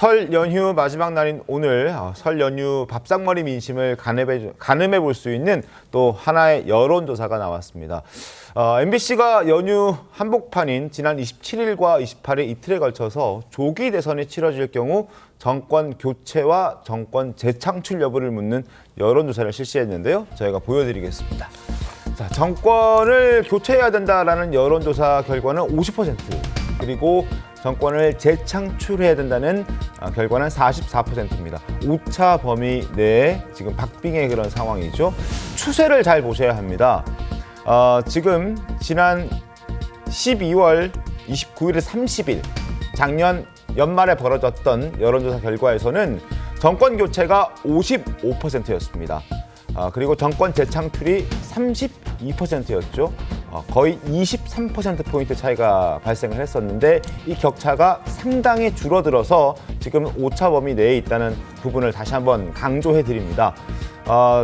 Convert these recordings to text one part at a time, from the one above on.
설 연휴 마지막 날인 오늘 설 연휴 밥상머리 민심을 가늠해 볼 수 있는 또 하나의 여론조사가 나왔습니다. MBC가 연휴 한복판인 지난 27일과 28일 이틀에 걸쳐서 조기 대선이 치러질 경우 정권 교체와 정권 재창출 여부를 묻는 여론조사를 실시했는데요. 저희가 보여드리겠습니다. 자, 정권을 교체해야 된다라는 여론조사 결과는 50%, 그리고 정권을 재창출해야 된다는 결과는 44%입니다. 오차 범위 내에 지금 박빙의 그런 상황이죠. 추세를 잘 보셔야 합니다. 지금 지난 12월 29일에 30일, 작년 연말에 벌어졌던 여론조사 결과에서는 정권 교체가 55%였습니다. 그리고 정권 재창출이 32%였죠. 거의 23%포인트 차이가 발생을 했었는데 이 격차가 상당히 줄어들어서 지금 오차 범위 내에 있다는 부분을 다시 한번 강조해 드립니다.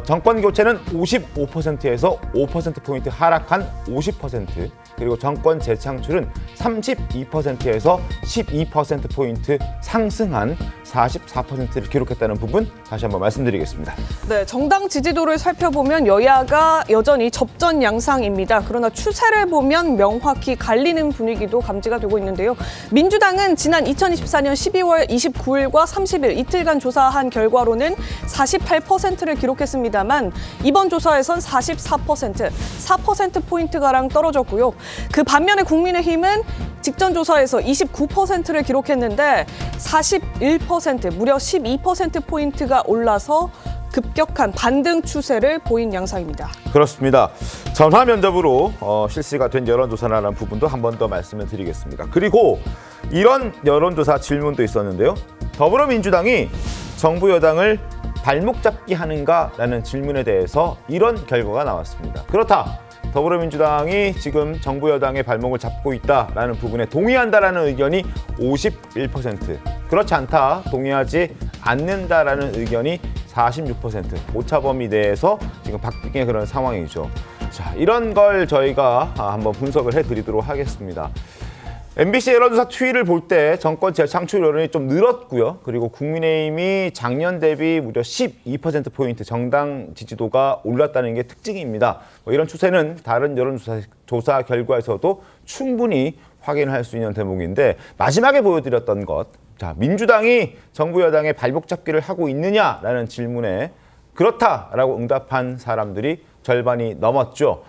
정권 교체는 55%에서 5%포인트 하락한 50%, 그리고 정권 재창출은 32%에서 12%포인트 상승한 44%를 기록했다는 부분 다시 한번 말씀드리겠습니다. 네, 정당 지지도를 살펴보면 여야가 여전히 접전 양상입니다. 그러나 추세를 보면 명확히 갈리는 분위기도 감지가 되고 있는데요. 민주당은 지난 2024년 12월 29일과 30일 이틀간 조사한 결과로는 48%를 기록했습니다만 이번 조사에선 44%, 4%포인트가량 떨어졌고요. 그 반면에 국민의힘은 직전 조사에서 29%를 기록했는데 41%, 무려 12%포인트가 올라서 급격한 반등 추세를 보인 양상입니다. 그렇습니다. 전화 면접으로 실시가 된 여론조사라는 부분도 한 번 더 말씀을 드리겠습니다. 그리고 이런 여론조사 질문도 있었는데요. 더불어민주당이 정부 여당을 발목 잡기 하는가라는 질문에 대해서 이런 결과가 나왔습니다. 그렇다. 더불어민주당이 지금 정부 여당의 발목을 잡고 있다라는 부분에 동의한다라는 의견이 51%, 그렇지 않다, 동의하지 않는다라는 의견이 46%, 오차 범위 내에서 지금 박빙의 그런 상황이죠. 자, 이런 걸 저희가 한번 분석을 해드리도록 하겠습니다. MBC 여론조사 추이를 볼 때 정권 재창출 여론이 좀 늘었고요. 그리고 국민의힘이 작년 대비 무려 12%포인트 정당 지지도가 올랐다는 게 특징입니다. 이런 추세는 다른 여론조사 결과에서도 충분히 확인할 수 있는 대목인데, 마지막에 보여드렸던 것, 자, 민주당이 정부 여당의 발목 잡기를 하고 있느냐라는 질문에 그렇다라고 응답한 사람들이 절반이 넘었죠.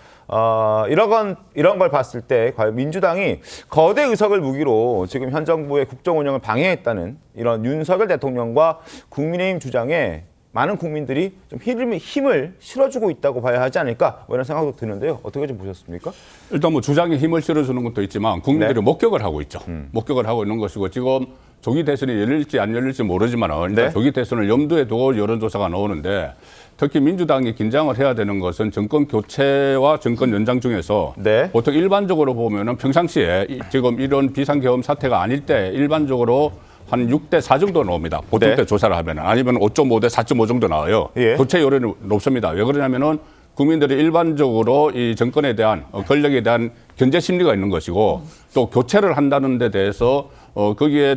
이런 걸 봤을 때 과연 민주당이 거대 의석을 무기로 지금 현 정부의 국정 운영을 방해했다는 이런 윤석열 대통령과 국민의힘 주장에 많은 국민들이 좀 힘을 실어주고 있다고 봐야 하지 않을까, 이런 생각도 드는데요. 어떻게 좀 보셨습니까? 일단 주장에 힘을 실어주는 것도 있지만 국민들이 네. 목격을 하고 있죠. 목격을 하고 있는 것이고, 지금 조기 대선이 열릴지 안 열릴지 모르지만 네. 조기 대선을 염두에 두고 여론조사가 나오는데, 특히 민주당이 긴장을 해야 되는 것은 정권 교체와 정권 연장 중에서 네. 보통 일반적으로 보면은 평상시에 지금 이런 비상계엄 사태가 아닐 때 일반적으로 한 6대4 정도 나옵니다. 보통 네. 때 조사를 하면, 아니면 5.5대 4.5 정도 나와요. 예. 교체 여론이 높습니다. 왜 그러냐면은 국민들이 일반적으로 이 정권에 대한 권력에 대한 견제 심리가 있는 것이고, 또 교체를 한다는 데 대해서 거기에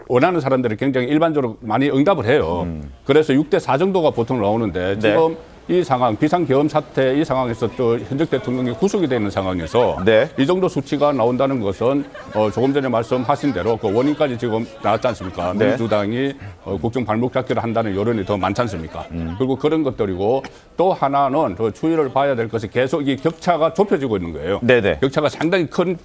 원하는 사람들이 굉장히 일반적으로 많이 응답을 해요. 그래서 6대4 정도가 보통 나오는데 네. 지금 이 상황, 비상계엄 사태 이 상황에서 또 현직 대통령이 구속이 되는 상황에서 네. 이 정도 수치가 나온다는 것은 조금 전에 말씀하신 대로 그 원인까지 지금 나왔지 않습니까? 네. 민주당이 국정 발목 잡기를 한다는 여론이 더 많지 않습니까? 그리고 그런 것들이고, 또 하나는 추이를 봐야 될 것이 계속 이 격차가 좁혀지고 있는 거예요. 네네. 격차가 상당히 큰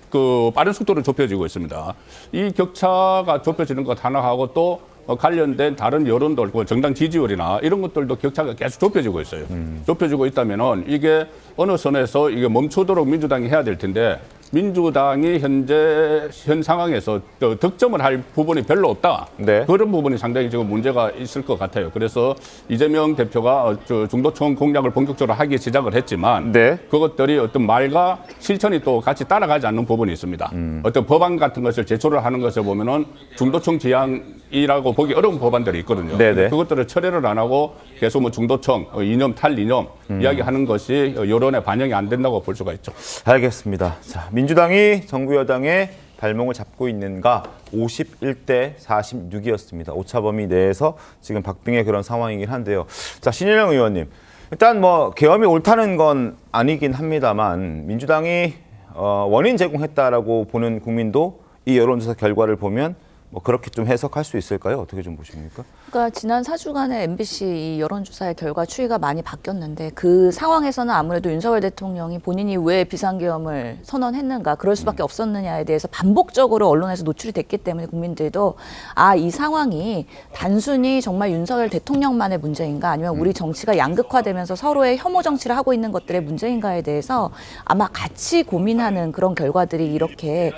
빠른 속도로 좁혀지고 있습니다. 이 격차가 좁혀지는 것 하나하고 또 관련된 다른 여론들, 정당 지지율이나 이런 것들도 격차가 계속 좁혀지고 있어요. 좁혀지고 있다면은 이게 어느 선에서 이게 멈추도록 민주당이 해야 될 텐데, 민주당이 현 상황에서 득점을 할 부분이 별로 없다. 네. 그런 부분이 상당히 지금 문제가 있을 것 같아요. 그래서 이재명 대표가 중도층 공략을 본격적으로 하기 시작을 했지만 네. 그것들이 어떤 말과 실천이 또 같이 따라가지 않는 부분이 있습니다. 어떤 법안 같은 것을 제출을 하는 것을 보면은 중도층 지향이라고 보기 어려운 법안들이 있거든요. 그것들을 철회를 안 하고 계속 중도층, 이념, 탈이념 이야기하는 것이 여론에 반영이 안 된다고 볼 수가 있죠. 알겠습니다. 자, 민주당이 정부 여당의 발목을 잡고 있는가 51대 46이었습니다. 오차범위 내에서 지금 박빙의 그런 상황이긴 한데요. 자, 신일영 의원님. 일단 뭐 계엄이 옳다는 건 아니긴 합니다만 민주당이 원인 제공했다라고 보는 국민도 이 여론조사 결과를 보면 뭐 그렇게 좀 해석할 수 있을까요? 어떻게 좀 보십니까? 그러니까 지난 4주간의 MBC 이 여론조사의 결과 추이가 많이 바뀌었는데 그 상황에서는 아무래도 윤석열 대통령이 본인이 왜 비상계엄을 선언했는가 그럴 수밖에 없었느냐에 대해서 반복적으로 언론에서 노출이 됐기 때문에 국민들도 이 상황이 단순히 정말 윤석열 대통령만의 문제인가 아니면 우리 정치가 양극화되면서 서로의 혐오 정치를 하고 있는 것들의 문제인가에 대해서 아마 같이 고민하는 그런 결과들이 이렇게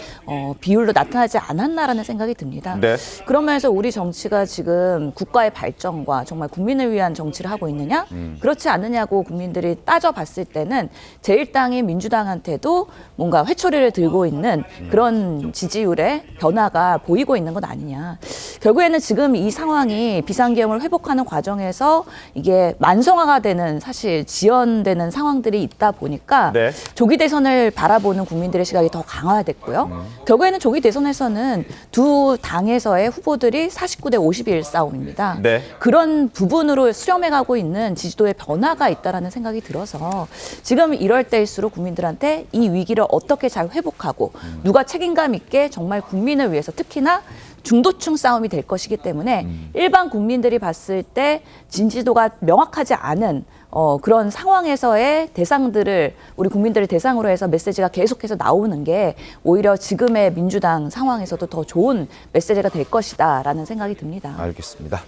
비율로 나타나지 않았나라는 생각이 듭니다. 네. 그러면서 우리 정치가 지금 국가의 발전과 정말 국민을 위한 정치를 하고 있느냐? 그렇지 않느냐고 국민들이 따져봤을 때는 제1당인 민주당한테도 뭔가 회초리를 들고 있는 그런 지지율의 변화가 보이고 있는 것 아니냐. 결국에는 지금 이 상황이 비상계엄을 회복하는 과정에서 이게 만성화가 되는 사실 지연되는 상황들이 있다 보니까 네. 조기 대선을 바라보는 국민들의 시각이 더 강화됐고요. 결국에는 조기 대선에서는 두 당에서의 후보들이 49대 51 싸움입니다. 네. 그런 부분으로 수렴해가고 있는 지지도의 변화가 있다라는 생각이 들어서 지금 이럴 때일수록 국민들한테 이 위기를 어떻게 잘 회복하고 누가 책임감 있게 정말 국민을 위해서 특히나 중도층 싸움이 될 것이기 때문에 일반 국민들이 봤을 때 진지도가 명확하지 않은 그런 상황에서의 대상들을 우리 국민들을 대상으로 해서 메시지가 계속해서 나오는 게 오히려 지금의 민주당 상황에서도 더 좋은 메시지가 될 것이다라는 생각이 듭니다. 알겠습니다.